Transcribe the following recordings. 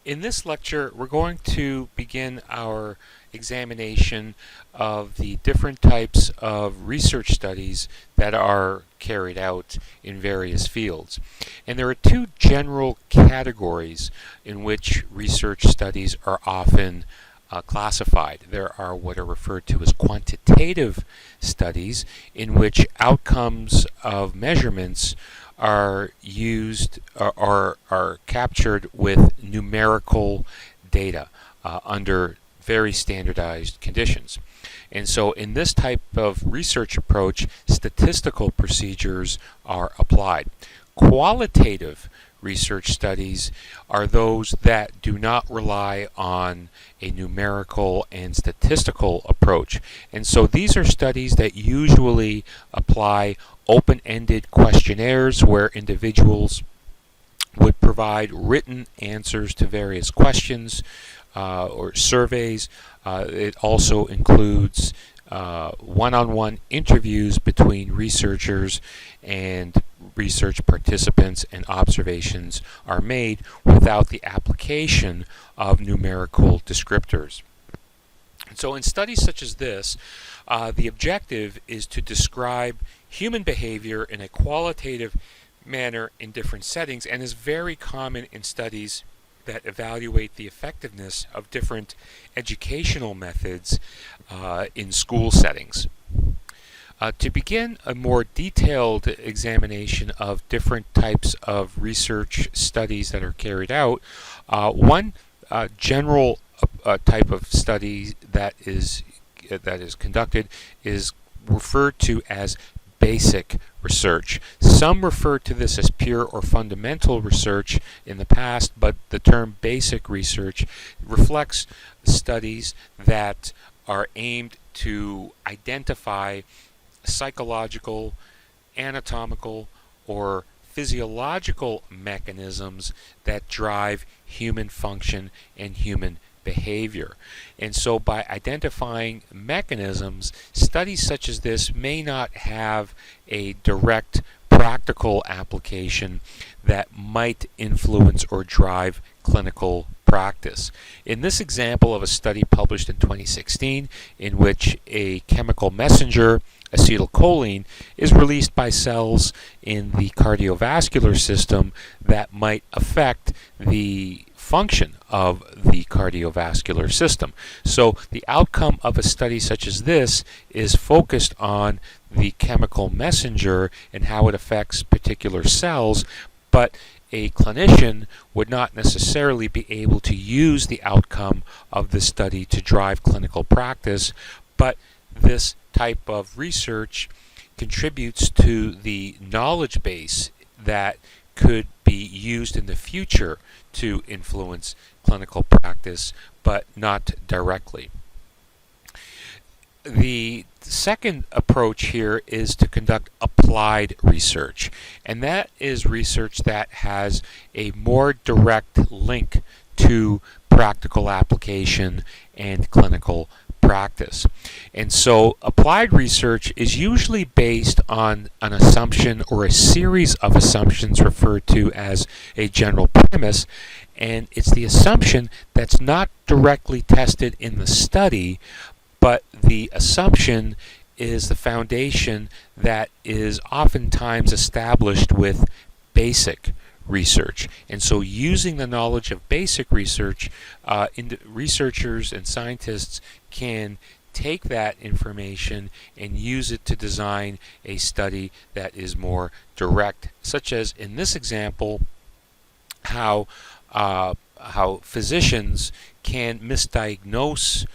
In this lecture, we're going to begin our examination of the different types of research studies that are carried out in various fields. And there are two general categories in which research studies are often classified. There are what are referred to as quantitative studies, in which outcomes of measurements are used or are captured with numerical data under very standardized conditions. And so in this type of research approach, statistical procedures are applied. Qualitative research studies are those that do not rely on a numerical and statistical approach. And so these are studies that usually apply open-ended questionnaires where individuals would provide written answers to various questions or surveys. It also includes one-on-one interviews between researchers, and research participants and observations are made without the application of numerical descriptors. So in studies such as this, the objective is to describe human behavior in a qualitative manner in different settings, and is very common in studies that evaluate the effectiveness of different educational methods in school settings. To begin a more detailed examination of different types of research studies that are carried out, one general type of study that is conducted is referred to as basic research. Some refer to this as pure or fundamental research in the past, but the term basic research reflects studies that are aimed to identify psychological, anatomical, or physiological mechanisms that drive human function and human behavior. And so by identifying mechanisms, studies such as this may not have a direct practical application that might influence or drive clinical practice. In this example of a study published in 2016, in which a chemical messenger, acetylcholine, is released by cells in the cardiovascular system that might affect the function of the cardiovascular system. So the outcome of a study such as this is focused on the chemical messenger and how it affects particular cells, but a clinician would not necessarily be able to use the outcome of the study to drive clinical practice, but this type of research contributes to the knowledge base that could be used in the future to influence clinical practice, but not directly. The second approach here is to conduct applied research, and that is research that has a more direct link to practical application and clinical practice. And so applied research is usually based on an assumption or a series of assumptions referred to as a general premise, and it's the assumption that's not directly tested in the study, but the assumption is the foundation that is oftentimes established with basic research. And so using the knowledge of basic research, researchers and scientists can take that information and use it to design a study that is more direct, such as in this example, how physicians can misdiagnose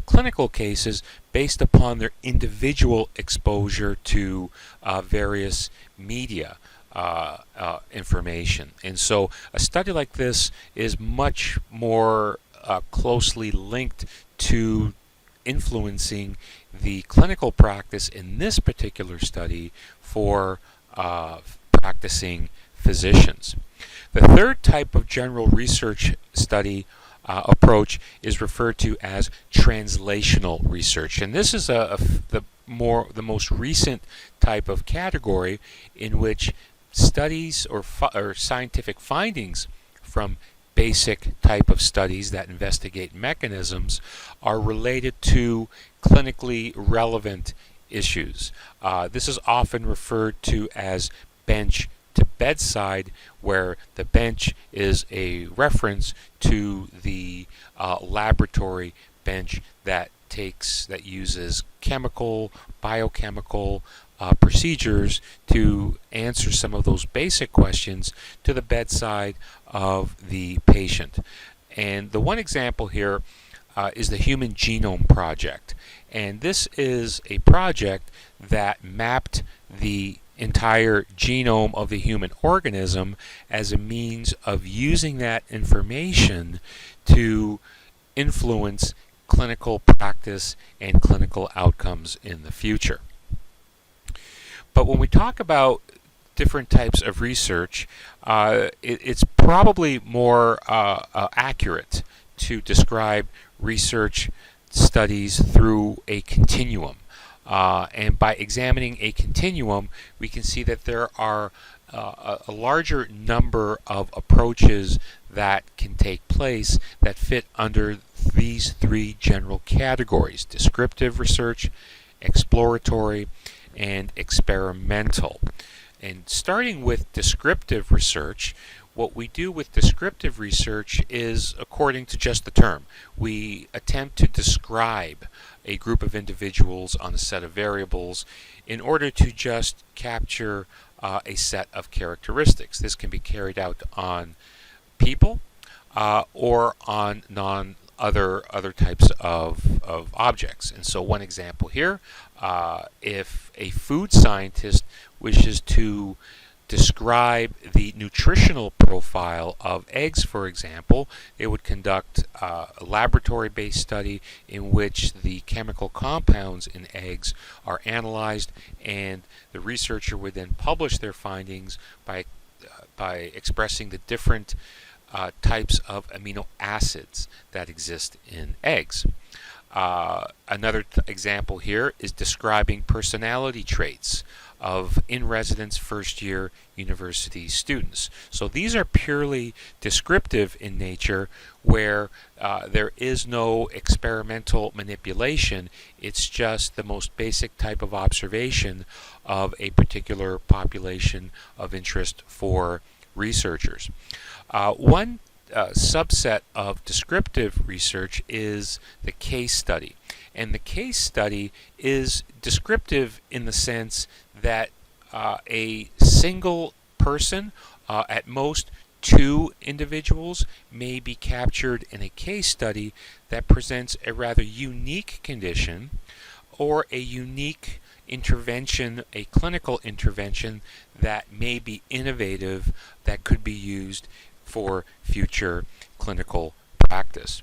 clinical cases based upon their individual exposure to various media information. And so a study like this is much more closely linked to influencing the clinical practice in this particular study for practicing physicians. The third type of general research study approach is referred to as translational research, and this is the most recent type of category in which studies or scientific findings from basic type of studies that investigate mechanisms are related to clinically relevant issues. This is often referred to as bench to bedside, where the bench is a reference to the laboratory bench that uses biochemical procedures to answer some of those basic questions to the bedside of the patient. And the one example here is the Human Genome Project. And this is a project that mapped the entire genome of the human organism as a means of using that information to influence clinical practice and clinical outcomes in the future. But when we talk about different types of research, it's probably more accurate to describe research studies through a continuum. And by examining a continuum, we can see that there are a larger number of approaches that can take place that fit under these three general categories: descriptive research, exploratory, and experimental. And starting with descriptive research, what we do with descriptive research is, according to just the term, we attempt to describe a group of individuals on a set of variables in order to just capture a set of characteristics. This can be carried out on people or on other types of objects. And so one example here, if a food scientist wishes to describe the nutritional profile of eggs, for example, they would conduct a laboratory-based study in which the chemical compounds in eggs are analyzed, and the researcher would then publish their findings by expressing the different types of amino acids that exist in eggs. Another example here is describing personality traits of in-residence first-year university students. So these are purely descriptive in nature, where there is no experimental manipulation. It's just the most basic type of observation of a particular population of interest for researchers. One subset of descriptive research is the case study. And the case study is descriptive in the sense that a single person, at most two individuals, may be captured in a case study that presents a rather unique condition or a unique intervention, a clinical intervention that may be innovative, that could be used for future clinical practice.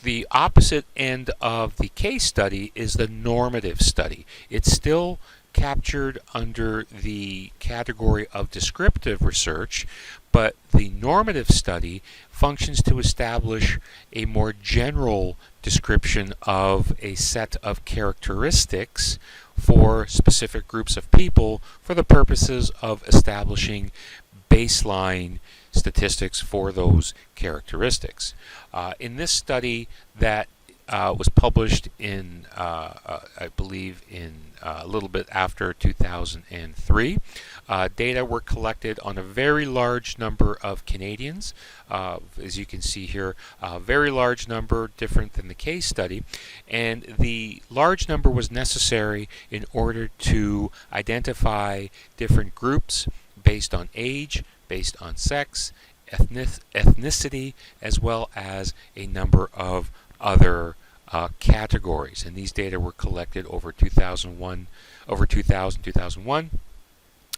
The opposite end of the case study is the normative study. It's still captured under the category of descriptive research, but the normative study functions to establish a more general description of a set of characteristics for specific groups of people for the purposes of establishing baseline statistics for those characteristics. In this study that was published in, I believe, in a little bit after 2003, data were collected on a very large number of Canadians. As you can see here, a very large number, different than the case study, and the large number was necessary in order to identify different groups based on age, based on sex, ethnicity, as well as a number of other categories. And these data were collected over 2001,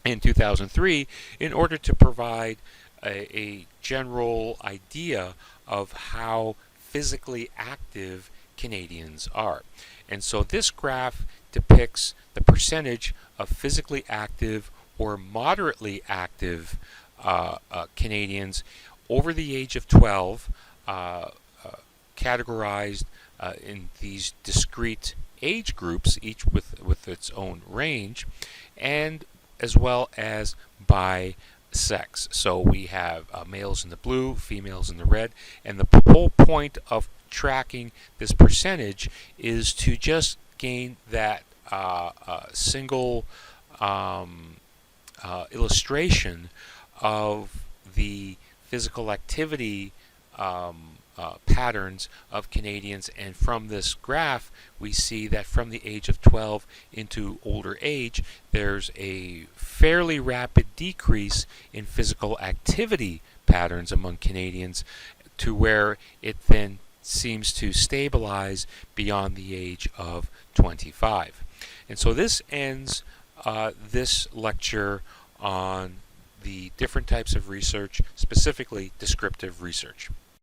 and 2003 in order to provide a general idea of how physically active Canadians are. And so this graph depicts the percentage of physically active or moderately active Canadians over the age of 12, categorized in these discrete age groups, each with its own range, and as well as by sex. So we have males in the blue, females in the red, and the whole point of tracking this percentage is to just gain that single illustration of the physical activity patterns of Canadians. And from this graph we see that from the age of 12 into older age, there's a fairly rapid decrease in physical activity patterns among Canadians, to where it then seems to stabilize beyond the age of 25. And so this ends this lecture on the different types of research, specifically descriptive research.